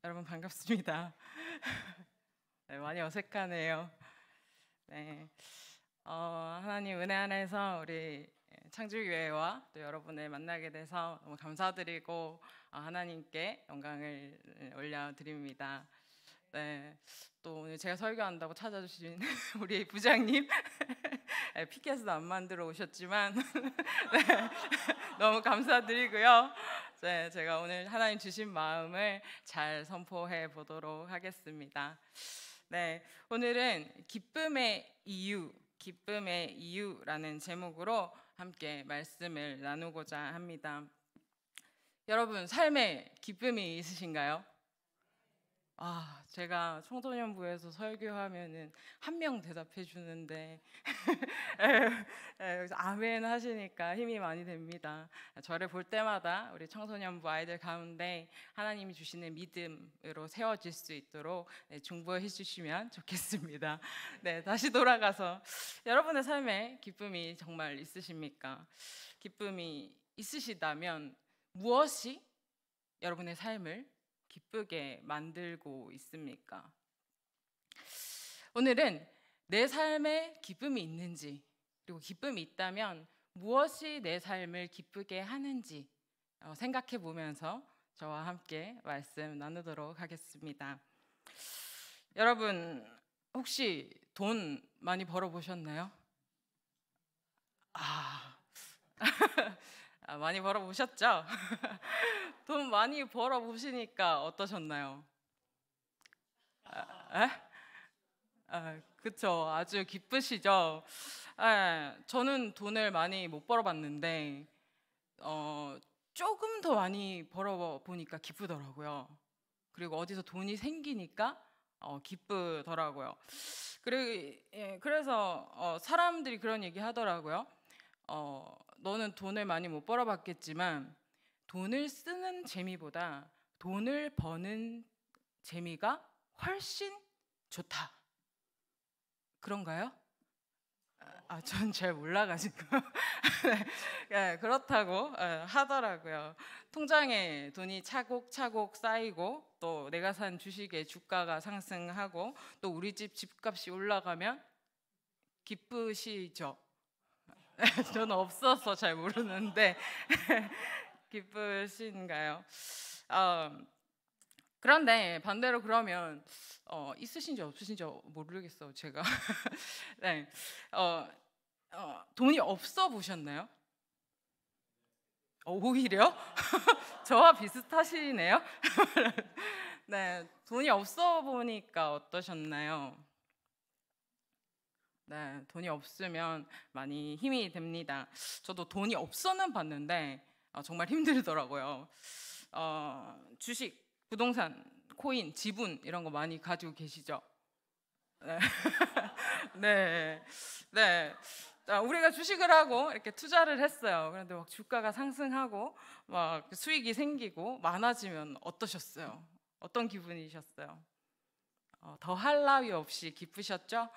여러분 반갑습니다. 네, 많이 어색하네요. 네, 하나님 은혜 안에서 우리 창조교회와 또 여러분을 만나게 돼서 너무 감사드리고 하나님께 영광을 올려드립니다. 네, 또 오늘 제가 설교한다고 찾아주신 우리 부장님 피켓은 안 만들어 오셨지만 네, 너무 감사드리고요. 네, 제가 오늘 하나님 주신 마음을 잘 선포해 보도록 하겠습니다. 네, 오늘은 기쁨의 이유라는 제목으로 함께 말씀을 나누고자 합니다. 여러분, 삶에 기쁨이 있으신가요? 제가 청소년부에서 설교하면은 한 명 대답해 주는데 그래서 아멘 하시니까 힘이 많이 됩니다. 저를 볼 때마다 우리 청소년부 아이들 가운데 하나님이 주시는 믿음으로 세워질 수 있도록 중보해 주시면 좋겠습니다. 네, 다시 돌아가서 여러분의 삶에 기쁨이 정말 있으십니까? 기쁨이 있으시다면 무엇이 여러분의 삶을 기쁘게 만들고 있습니까? 오늘은 내 삶에 기쁨이 있는지, 그리고 기쁨이 있다면 무엇이 내 삶을 기쁘게 하는지 생각해 보면서 저와 함께 말씀 나누도록 하겠습니다. 여러분, 혹시 돈 많이 벌어 보셨나요? 많이 벌어 보셨죠? 돈 많이 벌어 보시니까 어떠셨나요? 그쵸. 아주 기쁘시죠? 저는 돈을 많이 못 벌어봤는데 조금 더 많이 벌어보니까 기쁘더라고요. 그리고 어디서 돈이 생기니까 기쁘더라고요. 그래서 사람들이 그런 얘기 하더라고요. 너는 돈을 많이 못 벌어봤겠지만 돈을 쓰는 재미보다 돈을 버는 재미가 훨씬 좋다. 그런가요? 전 잘 몰라가지고 네, 그렇다고 하더라고요. 통장에 돈이 차곡차곡 쌓이고 또 내가 산 주식의 주가가 상승하고 또 우리 집 집값이 올라가면 기쁘시죠? 저는 없어서 잘 모르는데 기쁘신가요? 그런데 반대로 그러면 있으신지 없으신지 모르겠어요, 제가. 네, 돈이 없어 보셨나요? 오히려 저와 비슷하시네요. 네, 돈이 없어 보니까 어떠셨나요? 네, 돈이 없으면 많이 힘이 됩니다. 저도 돈이 없어는 봤는데 정말 힘들더라고요. 주식, 부동산, 코인, 지분 이런 거 많이 가지고 계시죠? 네. 네. 네. 우리가 주식을 하고 이렇게 투자를 했어요. 그런데 막 주가가 상승하고 막 수익이 생기고 많아지면 어떠셨어요? 어떤 기분이셨어요? 더 할 나위 없이 기쁘셨죠?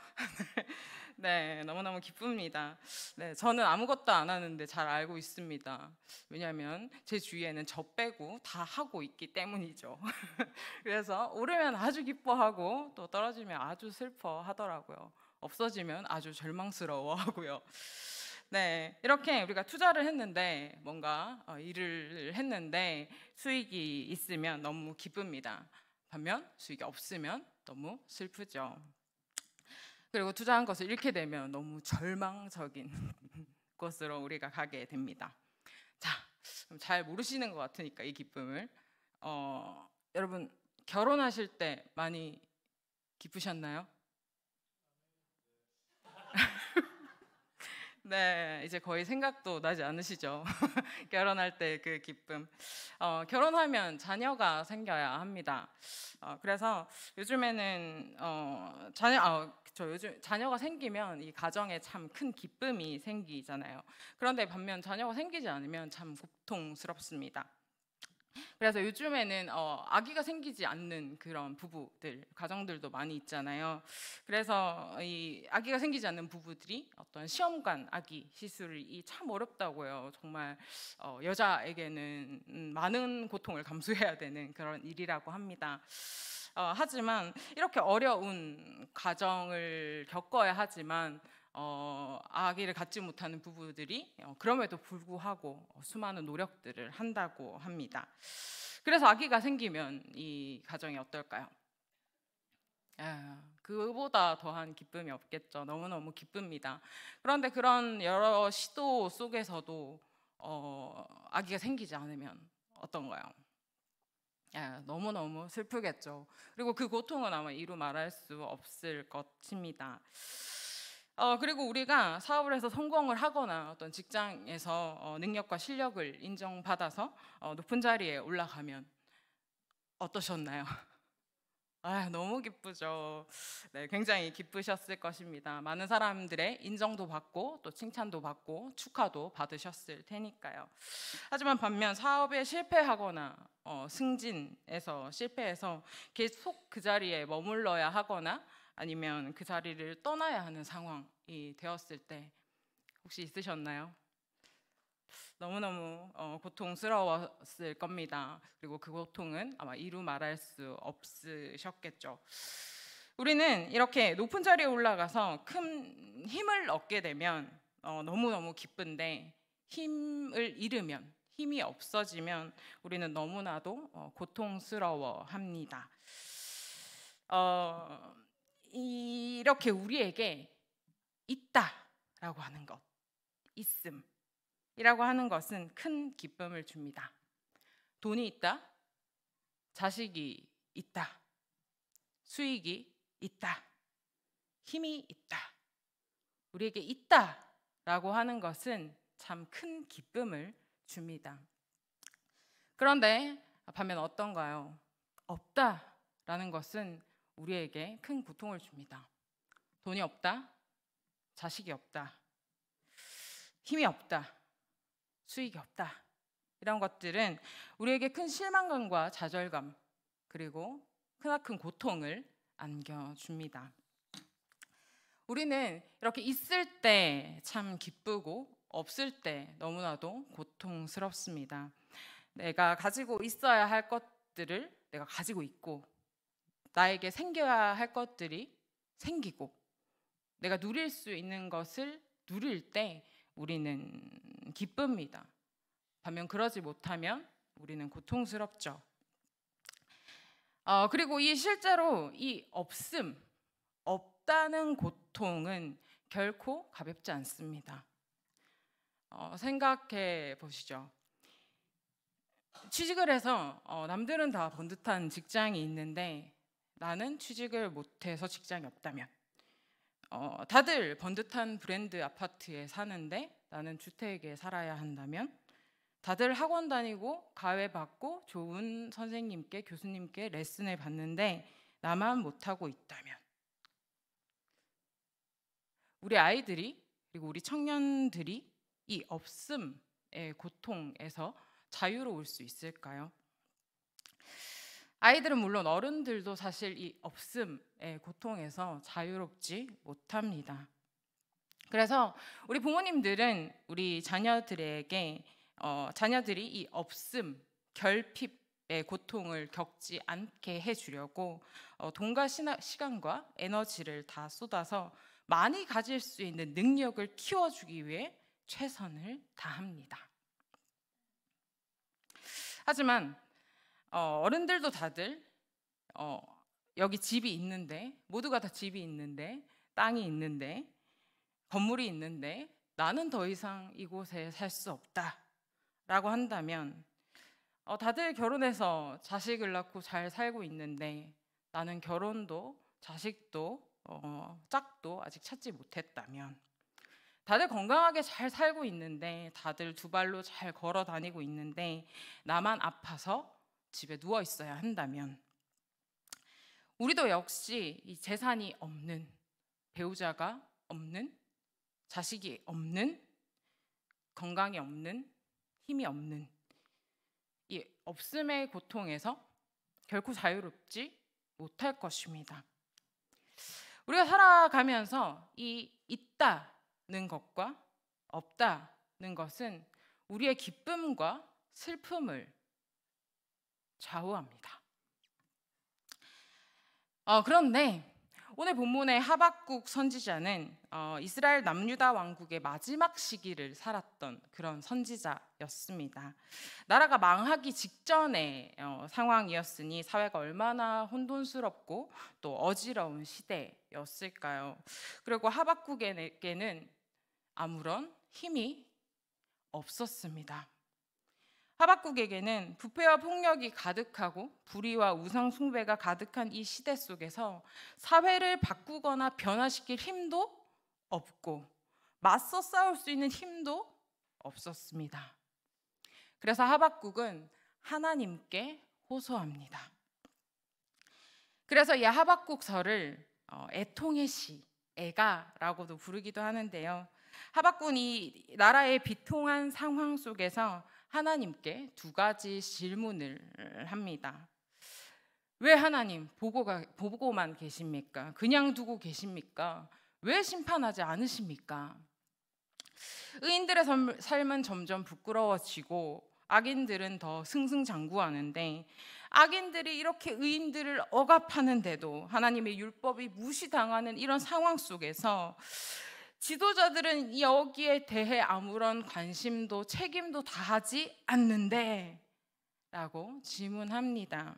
네, 너무너무 기쁩니다. 네, 저는 아무것도 안 하는데 잘 알고 있습니다. 왜냐하면 제 주위에는 저 빼고 다 하고 있기 때문이죠. 그래서 오르면 아주 기뻐하고 또 떨어지면 아주 슬퍼하더라고요. 없어지면 아주 절망스러워하고요. 네, 이렇게 우리가 투자를 했는데 뭔가 일을 했는데 수익이 있으면 너무 기쁩니다. 반면 수익이 없으면 너무 슬프죠. 그리고 투자한 것을 잃게 되면 너무 절망적인 곳으로 우리가 가게 됩니다. 자, 잘 모르시는 것 같으니까 이 기쁨을 여러분 결혼하실 때 많이 기쁘셨나요? 네, 이제 거의 생각도 나지 않으시죠? 결혼할 때 그 기쁨. 결혼하면 자녀가 생겨야 합니다. 그래서 요즘에는 요즘 자녀가 생기면 이 가정에 참 큰 기쁨이 생기잖아요. 그런데 반면 자녀가 생기지 않으면 참 고통스럽습니다. 그래서 요즘에는 아기가 생기지 않는 그런 부부들, 가정들도 많이 있잖아요. 그래서 이 아기가 생기지 않는 부부들이 어떤 시험관 아기 시술이 참 어렵다고요. 정말 여자에게는 많은 고통을 감수해야 되는 그런 일이라고 합니다. 하지만 이렇게 어려운 과정을 겪어야 하지만 아기를 갖지 못하는 부부들이 그럼에도 불구하고 수많은 노력들을 한다고 합니다. 그래서 아기가 생기면 이 가정이 어떨까요? 그보다 더한 기쁨이 없겠죠. 너무너무 기쁩니다. 그런데 그런 여러 시도 속에서도 아기가 생기지 않으면 어떤가요? 너무너무 슬프겠죠. 그리고 그 고통은 아마 이루 말할 수 없을 것입니다. 그리고 우리가 사업을 해서 성공을 하거나 어떤 직장에서 능력과 실력을 인정받아서 높은 자리에 올라가면 어떠셨나요? 너무 기쁘죠. 네, 굉장히 기쁘셨을 것입니다. 많은 사람들의 인정도 받고 또 칭찬도 받고 축하도 받으셨을 테니까요. 하지만 반면 사업에 실패하거나 승진에서 실패해서 계속 그 자리에 머물러야 하거나 아니면 그 자리를 떠나야 하는 상황이 되었을 때 혹시 있으셨나요? 너무너무 고통스러웠을 겁니다. 그리고 그 고통은 아마 이루 말할 수 없으셨겠죠. 우리는 이렇게 높은 자리에 올라가서 큰 힘을 얻게 되면 너무너무 기쁜데 힘을 잃으면, 힘이 없어지면 우리는 너무나도 고통스러워합니다. 이렇게 우리에게 있다라고 하는 것, 있음이라고 하는 것은 큰 기쁨을 줍니다. 돈이 있다, 자식이 있다, 수익이 있다, 힘이 있다. 우리에게 있다라고 하는 것은 참 큰 기쁨을 줍니다. 그런데 반면 어떤가요? 없다라는 것은 우리에게 큰 고통을 줍니다. 돈이 없다, 자식이 없다, 힘이 없다, 수익이 없다. 이런 것들은 우리에게 큰 실망감과 좌절감 그리고 크나큰 고통을 안겨줍니다. 우리는 이렇게 있을 때 참 기쁘고 없을 때 너무나도 고통스럽습니다. 내가 가지고 있어야 할 것들을 내가 가지고 있고 나에게 생겨야 할 것들이 생기고 내가 누릴 수 있는 것을 누릴 때 우리는 기쁩니다. 반면 그러지 못하면 우리는 고통스럽죠. 그리고 실제로 이 없다는 고통은 결코 가볍지 않습니다. 생각해 보시죠. 취직을 해서 남들은 다 번듯한 직장이 있는데 나는 취직을 못해서 직장이 없다면, 다들 번듯한 브랜드 아파트에 사는데 나는 주택에 살아야 한다면, 다들 학원 다니고 과외 받고 좋은 선생님께 교수님께 레슨을 받는데 나만 못하고 있다면, 우리 아이들이 그리고 우리 청년들이 이 없음의 고통에서 자유로울 수 있을까요? 아이들은 물론 어른들도 사실 이 없음의 고통에서 자유롭지 못합니다. 그래서 우리 부모님들은 우리 자녀들에게 자녀들이 이 없음, 결핍의 고통을 겪지 않게 해주려고 돈과 시간과 에너지를 다 쏟아서 많이 가질 수 있는 능력을 키워주기 위해 최선을 다합니다. 하지만 어른들도 다들 여기 집이 있는데, 모두가 다 집이 있는데, 땅이 있는데, 건물이 있는데 나는 더 이상 이곳에 살 수 없다라고 한다면, 다들 결혼해서 자식을 낳고 잘 살고 있는데 나는 결혼도 자식도 짝도 아직 찾지 못했다면, 다들 건강하게 잘 살고 있는데 다들 두 발로 잘 걸어 다니고 있는데 나만 아파서 집에 누워 있어야 한다면, 우리도 역시 이 재산이 없는, 배우자가 없는, 자식이 없는, 건강이 없는, 힘이 없는 이 없음의 고통에서 결코 자유롭지 못할 것입니다. 우리가 살아가면서 이 있다는 것과 없다는 것은 우리의 기쁨과 슬픔을 좌우합니다. 그런데 오늘 본문의 하박국 선지자는 이스라엘 남유다 왕국의 마지막 시기를 살았던 그런 선지자였습니다. 나라가 망하기 직전의 상황이었으니 사회가 얼마나 혼돈스럽고 또 어지러운 시대였을까요? 그리고 하박국에게는 아무런 힘이 없었습니다. 하박국에게는 부패와 폭력이 가득하고 불의와 우상 숭배가 가득한 이 시대 속에서 사회를 바꾸거나 변화시킬 힘도 없고 맞서 싸울 수 있는 힘도 없었습니다. 그래서 하박국은 하나님께 호소합니다. 그래서 이 하박국서를 애통의 시, 애가라고도 부르기도 하는데요. 하박국은 이 나라의 비통한 상황 속에서 하나님께 두 가지 질문을 합니다. 왜 하나님 보고만 계십니까? 그냥 두고 계십니까? 왜 심판하지 않으십니까? 의인들의 삶은 점점 부끄러워지고 악인들은 더 승승장구하는데 악인들이 이렇게 의인들을 억압하는데도 하나님의 율법이 무시당하는 이런 상황 속에서 지도자들은 여기에 대해 아무런 관심도 책임도 다하지 않는데 라고 질문합니다.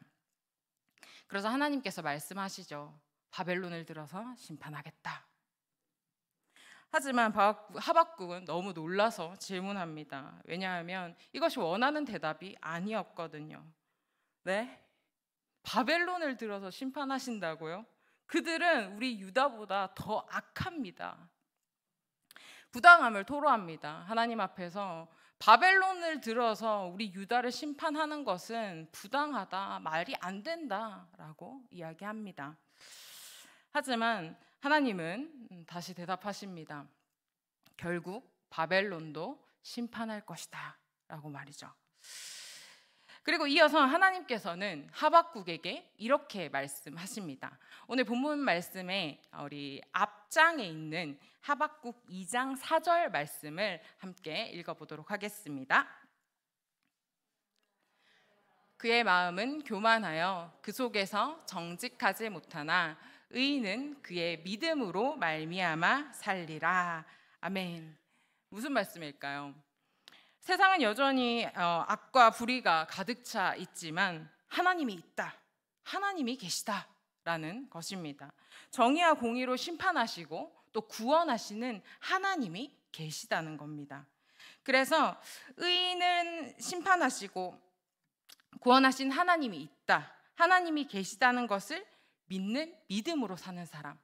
그래서 하나님께서 말씀하시죠. 바벨론을 들어서 심판하겠다. 하지만 하박국은 너무 놀라서 질문합니다. 왜냐하면 이것이 원하는 대답이 아니었거든요. 네? 바벨론을 들어서 심판하신다고요? 그들은 우리 유다보다 더 악합니다. 부당함을 토로합니다. 하나님 앞에서 바벨론을 들어서 우리 유다를 심판하는 것은 부당하다, 말이 안 된다라고 이야기합니다. 하지만 하나님은 다시 대답하십니다. 결국 바벨론도 심판할 것이다 라고 말이죠. 그리고 이어서 하나님께서는 하박국에게 이렇게 말씀하십니다. 오늘 본문 말씀에 우리 앞장에 있는 하박국 2장 4절 말씀을 함께 읽어보도록 하겠습니다. 그의 마음은 교만하여 그 속에서 정직하지 못하나 의인은 그의 믿음으로 말미암아 살리라. 아멘. 무슨 말씀일까요? 세상은 여전히 악과 불의가 가득 차 있지만 하나님이 있다. 하나님이 계시다라는 것입니다. 정의와 공의로 심판하시고 또 구원하시는 하나님이 계시다는 겁니다. 그래서 의인은 심판하시고 구원하신 하나님이 있다. 하나님이 계시다는 것을 믿는 믿음으로 사는 사람.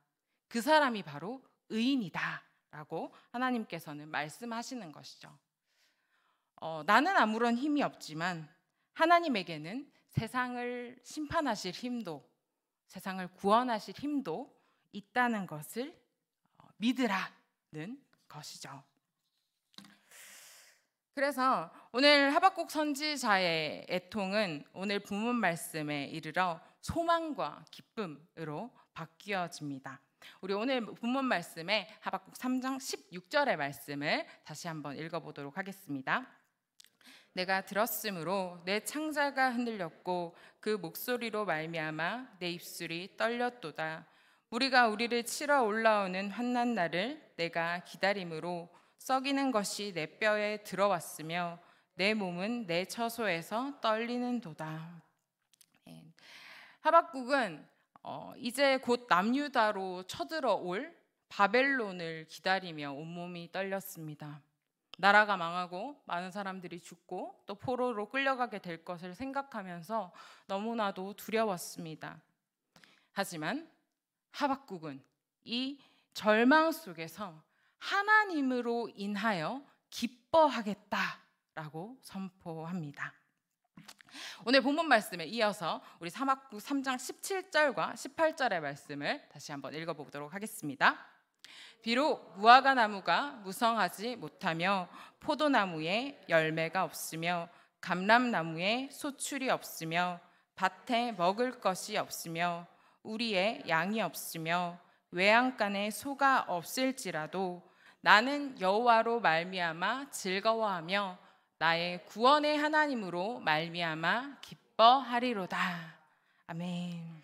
그 사람이 바로 의인이다라고 하나님께서는 말씀하시는 것이죠. 나는 아무런 힘이 없지만 하나님에게는 세상을 심판하실 힘도 세상을 구원하실 힘도 있다는 것을 믿으라는 것이죠. 그래서 오늘 하박국 선지자의 애통은 오늘 본문 말씀에 이르러 소망과 기쁨으로 바뀌어집니다. 우리 오늘 본문 말씀에 하박국 3장 16절의 말씀을 다시 한번 읽어보도록 하겠습니다. 내가 들었으므로 내 창자가 흔들렸고 그 목소리로 말미암아 내 입술이 떨렸도다. 우리가 우리를 치러 올라오는 환난 날을 내가 기다림으로 썩이는 것이 내 뼈에 들어왔으며 내 몸은 내 처소에서 떨리는도다. 하박국은 이제 곧 남유다로 쳐들어올 바벨론을 기다리며 온몸이 떨렸습니다. 나라가 망하고 많은 사람들이 죽고 또 포로로 끌려가게 될 것을 생각하면서 너무나도 두려웠습니다. 하지만 하박국은 이 절망 속에서 하나님으로 인하여 기뻐하겠다라고 선포합니다. 오늘 본문 말씀에 이어서 우리 하박국 3장 17절과 18절의 말씀을 다시 한번 읽어보도록 하겠습니다. 비록 무화과 나무가 무성하지 못하며 포도나무에 열매가 없으며 감람나무에 소출이 없으며 밭에 먹을 것이 없으며 우리의 양이 없으며 외양간에 소가 없을지라도 나는 여호와로 말미암아 즐거워하며 나의 구원의 하나님으로 말미암아 기뻐하리로다. 아멘.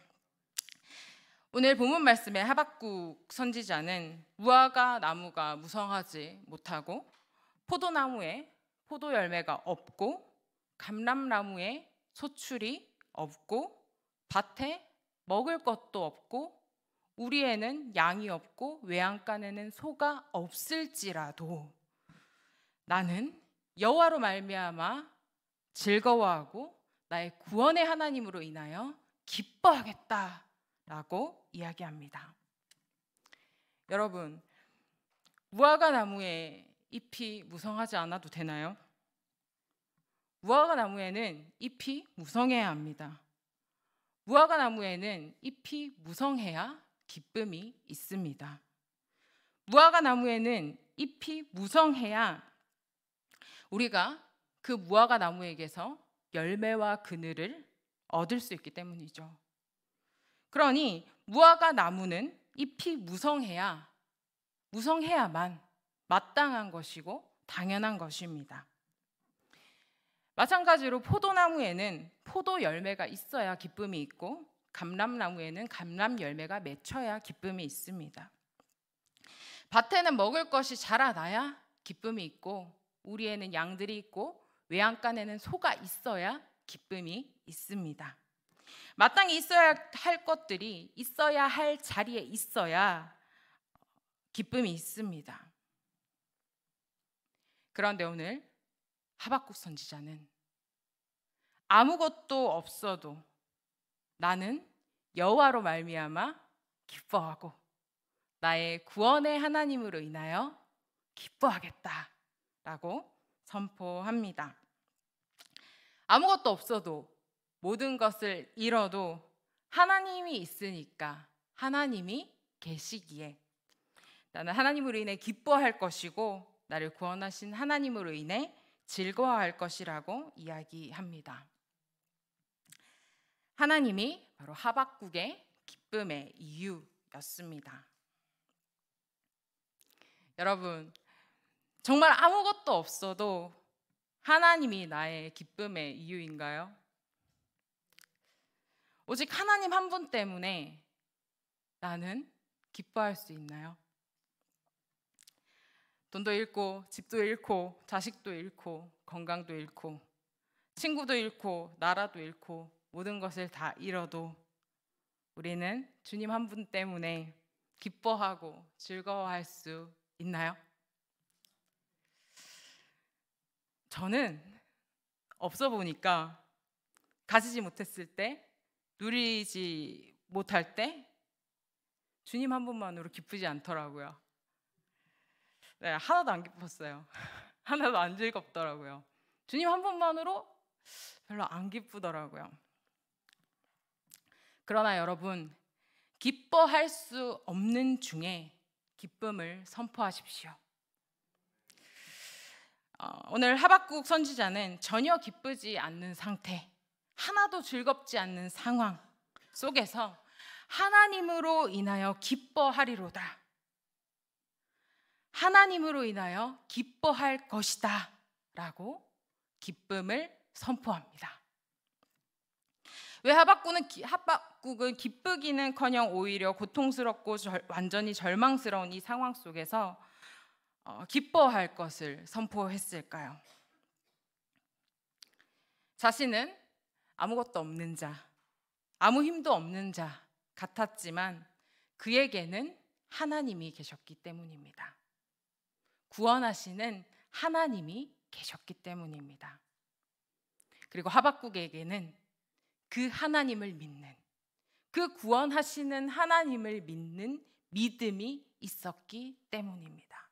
오늘 본문 말씀의 하박국 선지자는 무화과 나무가 무성하지 못하고 포도나무에 포도 열매가 없고 감람나무에 소출이 없고 밭에 먹을 것도 없고 우리에는 양이 없고 외양간에는 소가 없을지라도 나는 여호와로 말미암아 즐거워하고 나의 구원의 하나님으로 인하여 기뻐하겠다라고 이야기합니다. 여러분, 무화과 나무에 잎이 무성하지 않아도 되나요? 무화과 나무에는 잎이 무성해야 합니다. 무화과 나무에는 잎이 무성해야 기쁨이 있습니다. 무화과 나무에는 잎이 무성해야 우리가 그 무화과 나무에게서 열매와 그늘을 얻을 수 있기 때문이죠. 그러니 무화과 나무는 잎이 무성해야만 마땅한 것이고 당연한 것입니다. 마찬가지로 포도나무에는 포도 열매가 있어야 기쁨이 있고 감람나무에는 감람 열매가 맺혀야 기쁨이 있습니다. 밭에는 먹을 것이 자라나야 기쁨이 있고 우리에는 양들이 있고 외양간에는 소가 있어야 기쁨이 있습니다. 마땅히 있어야 할 것들이 있어야 할 자리에 있어야 기쁨이 있습니다. 그런데 오늘 하박국 선지자는 아무것도 없어도 나는 여호와로 말미암아 기뻐하고 나의 구원의 하나님으로 인하여 기뻐하겠다라고 선포합니다. 아무것도 없어도 모든 것을 잃어도 하나님이 있으니까 하나님이 계시기에 나는 하나님으로 인해 기뻐할 것이고 나를 구원하신 하나님으로 인해 즐거워할 것이라고 이야기합니다. 하나님이 바로 하박국의 기쁨의 이유였습니다. 여러분, 정말 아무것도 없어도 하나님이 나의 기쁨의 이유인가요? 오직 하나님 한 분 때문에 나는 기뻐할 수 있나요? 돈도 잃고 집도 잃고 자식도 잃고 건강도 잃고 친구도 잃고 나라도 잃고 모든 것을 다 잃어도 우리는 주님 한 분 때문에 기뻐하고 즐거워할 수 있나요? 저는 없어 보니까 가지지 못했을 때, 누리지 못할 때 주님 한 분만으로 기쁘지 않더라고요. 네, 하나도 안 기뻤어요. 하나도 안 즐겁더라고요. 주님 한 분만으로 별로 안 기쁘더라고요. 그러나 여러분, 기뻐할 수 없는 중에 기쁨을 선포하십시오. 오늘 하박국 선지자는 전혀 기쁘지 않는 상태, 하나도 즐겁지 않는 상황 속에서 하나님으로 인하여 기뻐하리로다, 하나님으로 인하여 기뻐할 것이다 라고 기쁨을 선포합니다. 왜 하박국은 기쁘기는커녕 오히려 고통스럽고 완전히 절망스러운 이 상황 속에서 기뻐할 것을 선포했을까요? 자신은 아무것도 없는 자, 아무 힘도 없는 자 같았지만 그에게는 하나님이 계셨기 때문입니다. 구원하시는 하나님이 계셨기 때문입니다. 그리고 하박국에게는 그 하나님을 믿는, 그 구원하시는 하나님을 믿는 믿음이 있었기 때문입니다.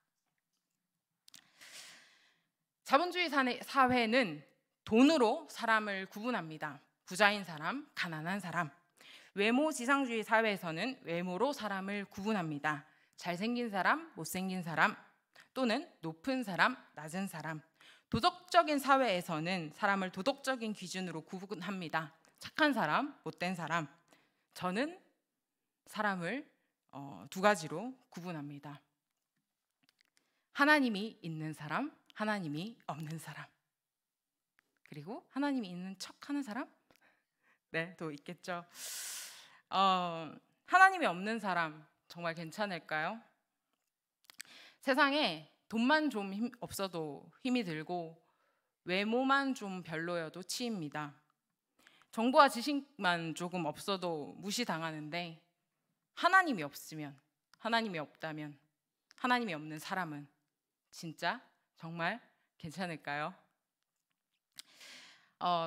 자본주의 사회는 돈으로 사람을 구분합니다. 부자인 사람, 가난한 사람. 외모지상주의 사회에서는 외모로 사람을 구분합니다. 잘생긴 사람, 못생긴 사람, 또는 높은 사람, 낮은 사람. 도덕적인 사회에서는 사람을 도덕적인 기준으로 구분합니다. 착한 사람, 못된 사람. 저는 사람을 두 가지로 구분합니다. 하나님이 있는 사람, 하나님이 없는 사람. 그리고 하나님이 있는 척하는 사람? 네, 또 있겠죠. 하나님이 없는 사람 정말 괜찮을까요? 세상에 돈만 좀 없어도 힘이 들고 외모만 좀 별로여도 치입니다. 정보와 지식만 조금 없어도 무시당하는데 하나님이 없으면, 하나님이 없다면, 하나님이 없는 사람은 진짜 정말 괜찮을까요?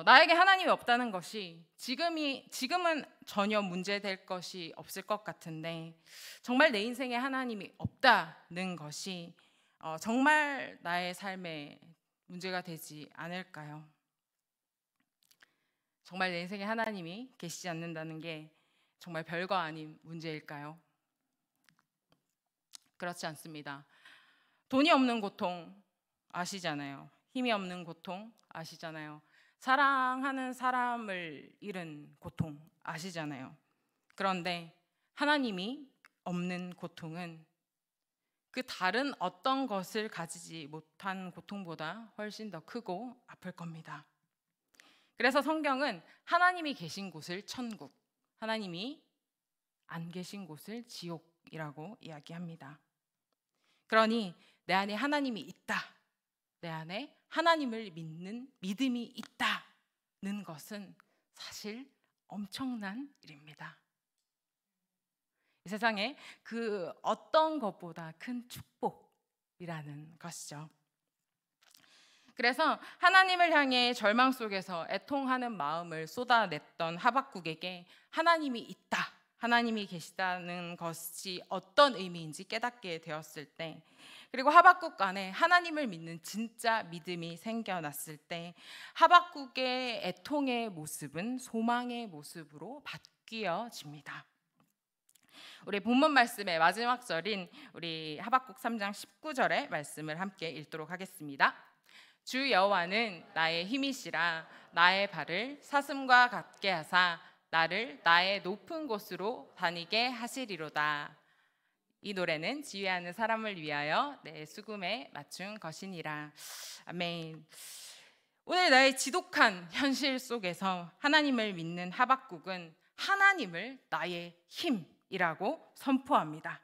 나에게 하나님이 없다는 것이 지금은 전혀 문제될 것이 없을 것 같은데 정말 내 인생에 하나님이 없다는 것이 정말 나의 삶에 문제가 되지 않을까요? 정말 내 인생에 하나님이 계시지 않는다는 게 정말 별거 아닌 문제일까요? 그렇지 않습니다. 돈이 없는 고통 아시잖아요. 힘이 없는 고통 아시잖아요. 사랑하는 사람을 잃은 고통 아시잖아요. 그런데 하나님이 없는 고통은 그 다른 어떤 것을 가지지 못한 고통보다 훨씬 더 크고 아플 겁니다. 그래서 성경은 하나님이 계신 곳을 천국, 하나님이 안 계신 곳을 지옥이라고 이야기합니다. 그러니 내 안에 하나님이 있다, 내 안에 하나님을 믿는 믿음이 있다는 것은 사실 엄청난 일입니다. 이 세상에 그 어떤 것보다 큰 축복이라는 것이죠. 그래서 하나님을 향해 절망 속에서 애통하는 마음을 쏟아냈던 하박국에게 하나님이 있다, 하나님이 계시다는 것이 어떤 의미인지 깨닫게 되었을 때, 그리고 하박국 안에 하나님을 믿는 진짜 믿음이 생겨났을 때 하박국의 애통의 모습은 소망의 모습으로 바뀌어집니다. 우리 본문 말씀의 마지막 절인 우리 하박국 3장 19절의 말씀을 함께 읽도록 하겠습니다. 주 여호와는 나의 힘이시라 나의 발을 사슴과 같게 하사 나를 나의 높은 곳으로 다니게 하시리로다. 이 노래는 지휘하는 사람을 위하여 내 수금에 맞춘 것이니라. 아멘. 오늘 나의 지독한 현실 속에서 하나님을 믿는 하박국은 하나님을 나의 힘이라고 선포합니다.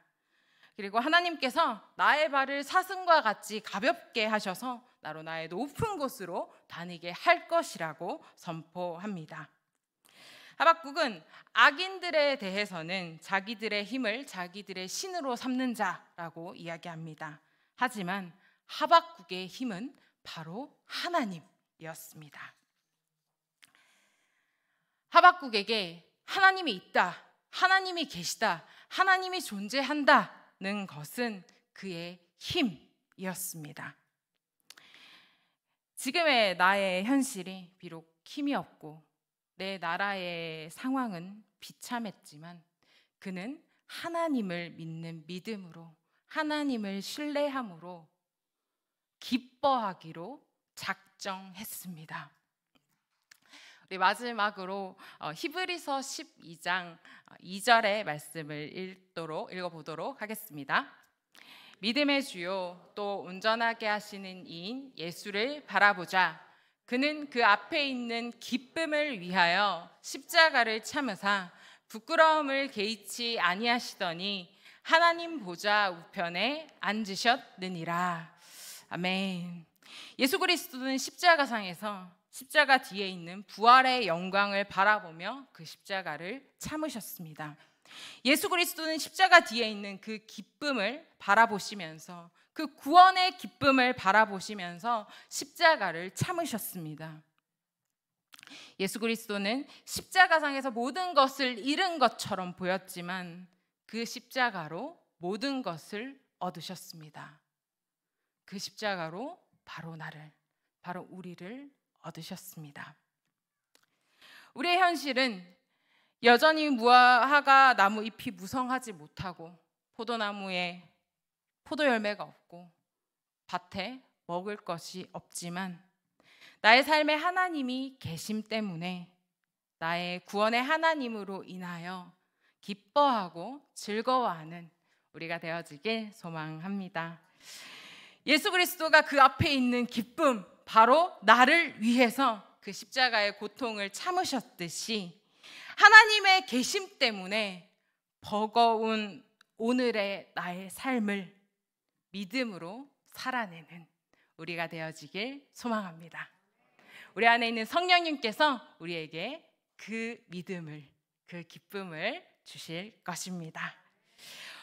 그리고 하나님께서 나의 발을 사슴과 같이 가볍게 하셔서 나로 나의 높은 곳으로 다니게 할 것이라고 선포합니다. 하박국은 악인들에 대해서는 자기들의 힘을 자기들의 신으로 삼는 자라고 이야기합니다. 하지만 하박국의 힘은 바로 하나님이었습니다. 하박국에게 하나님이 있다, 하나님이 계시다, 하나님이 존재한다는 것은 그의 힘이었습니다. 지금의 나의 현실이 비록 힘이 없고 내 나라의 상황은 비참했지만 그는 하나님을 믿는 믿음으로, 하나님을 신뢰함으로 기뻐하기로 작정했습니다. 우리 마지막으로 히브리서 12장 2절의 말씀을 읽어보도록 하겠습니다. 믿음의 주요 또 온전하게 하시는 이인 예수를 바라보자. 그는 그 앞에 있는 기쁨을 위하여 십자가를 참으사 부끄러움을 개의치 아니하시더니 하나님 보좌 우편에 앉으셨느니라. 아멘. 예수 그리스도는 십자가상에서 십자가 뒤에 있는 부활의 영광을 바라보며 그 십자가를 참으셨습니다. 예수 그리스도는 십자가 뒤에 있는 그 기쁨을 바라보시면서, 그 구원의 기쁨을 바라보시면서 십자가를 참으셨습니다. 예수 그리스도는 십자가상에서 모든 것을 잃은 것처럼 보였지만 그 십자가로 모든 것을 얻으셨습니다. 그 십자가로 바로 나를, 바로 우리를 얻으셨습니다. 우리의 현실은 여전히 무화과 나무 잎이 무성하지 못하고 포도나무에 포도 열매가 없고 밭에 먹을 것이 없지만 나의 삶에 하나님이 계심 때문에 나의 구원의 하나님으로 인하여 기뻐하고 즐거워하는 우리가 되어지길 소망합니다. 예수 그리스도가 그 앞에 있는 기쁨, 바로 나를 위해서 그 십자가의 고통을 참으셨듯이 하나님의 계심 때문에 버거운 오늘의 나의 삶을 믿음으로 살아내는 우리가 되어지길 소망합니다. 우리 안에 있는 성령님께서 우리에게 그 믿음을, 그 기쁨을 주실 것입니다.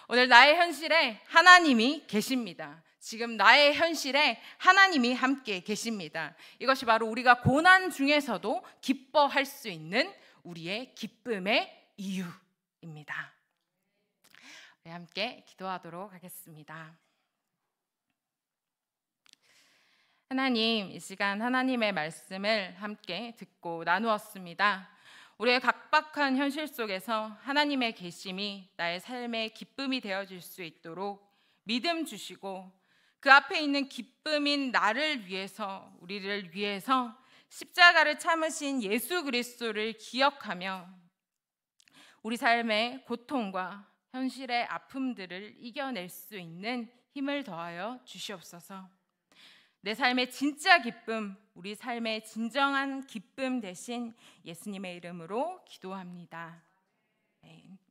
오늘 나의 현실에 하나님이 계십니다. 지금 나의 현실에 하나님이 함께 계십니다. 이것이 바로 우리가 고난 중에서도 기뻐할 수 있는 우리의 기쁨의 이유입니다. 우리 함께 기도하도록 하겠습니다. 하나님, 이 시간 하나님의 말씀을 함께 듣고 나누었습니다. 우리의 각박한 현실 속에서 하나님의 계심이 나의 삶의 기쁨이 되어질 수 있도록 믿음 주시고 그 앞에 있는 기쁨인 나를 위해서, 우리를 위해서 십자가를 참으신 예수 그리스도를 기억하며 우리 삶의 고통과 현실의 아픔들을 이겨낼 수 있는 힘을 더하여 주시옵소서. 내 삶의 진짜 기쁨, 우리 삶의 진정한 기쁨 되신 예수님의 이름으로 기도합니다. 아멘.